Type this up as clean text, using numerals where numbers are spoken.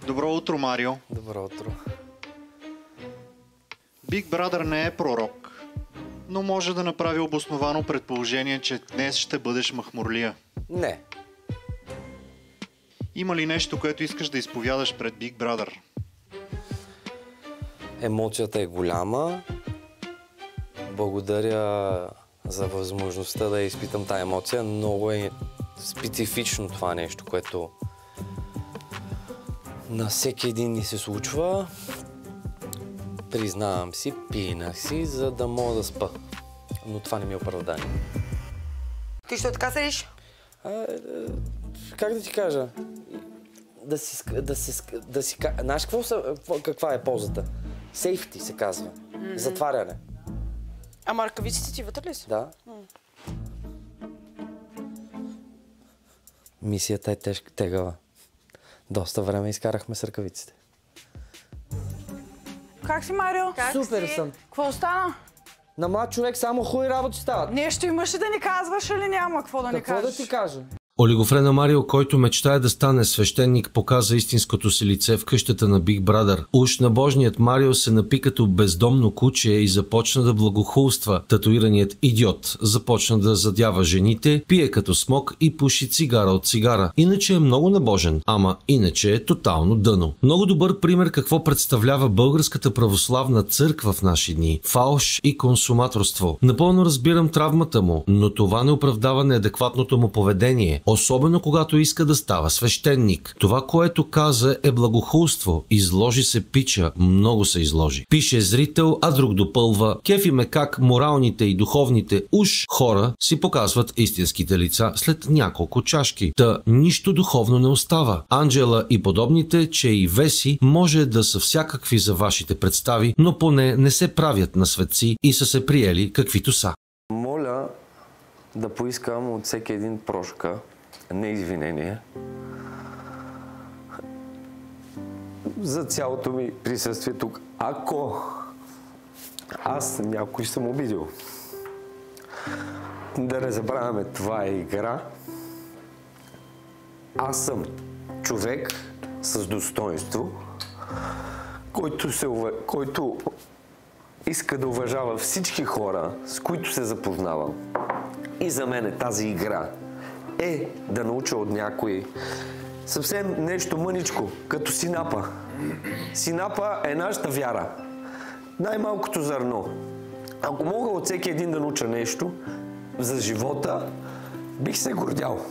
Добро утро, Марио. Добро утро. Big Brother не е пророк, но може да направи обосновано предположение, че днес ще бъдеш махмурлия. Не. Има ли нещо, което искаш да изповядаш пред Big Brother? Емоцията е голяма. Благодаря за възможността да изпитам тая емоция. Много е специфично това нещо, което на всеки един ни се случва. Признавам си, пинах си, за да мога да спа. Но това не ми е оправдание. Ти що така седиш? Как да ти кажа? Знаеш каква е ползата? Сейфти се казва. Затваряне. Ама ръкавиците ти вътре ли са? Да. Мисията е тегава. Доста време изкарахме с ръкавиците. Как си, Марио? Супер съм. Какво стана? На млад човек само хубави работи стават. Нещо имаш ли да ни казваш или няма? Какво да ни кажеш? Какво да ти кажа? Олигофрена Марио, който мечтае да стане свещеник, показа истинското си лице в къщата на Big Brother. Уж набожният Марио се напи като бездомно куче и започна да благохулства. Татуираният идиот започна да задява жените, пие като смок и пуши цигара от цигара. Иначе е много набожен, ама иначе е тотално дъно. Много добър пример какво представлява Българската православна църква в наши дни. Фалш и консуматорство. Напълно разбирам травмата му, но това не оправдава неадекватното му поведение. Особено когато иска да става свещеник. Това, което каза, е благохулство. Изложи се пича, много се изложи. Пише зрител, а друг допълва. Кефи ме как моралните и духовните уж хора си показват истинските лица след няколко чашки. Та нищо духовно не остава. Анджела и подобните, че и Веси може да са всякакви за вашите представи, но поне не се правят на светци и са се приели каквито са. Моля да поискам от всеки един прошка, не извинение, за цялото ми присъствие тук. Ако аз някой съм обидил, да не забравяме, това е игра. Аз съм човек с достоинство, който иска да уважава всички хора, с които се запознавам. И за мен тази игра е да науча от някой съвсем нещо мъничко, като синапа. Синапа е нашата вяра. Най-малкото зърно. Ако мога от всеки един да науча нещо за живота, бих се гордял.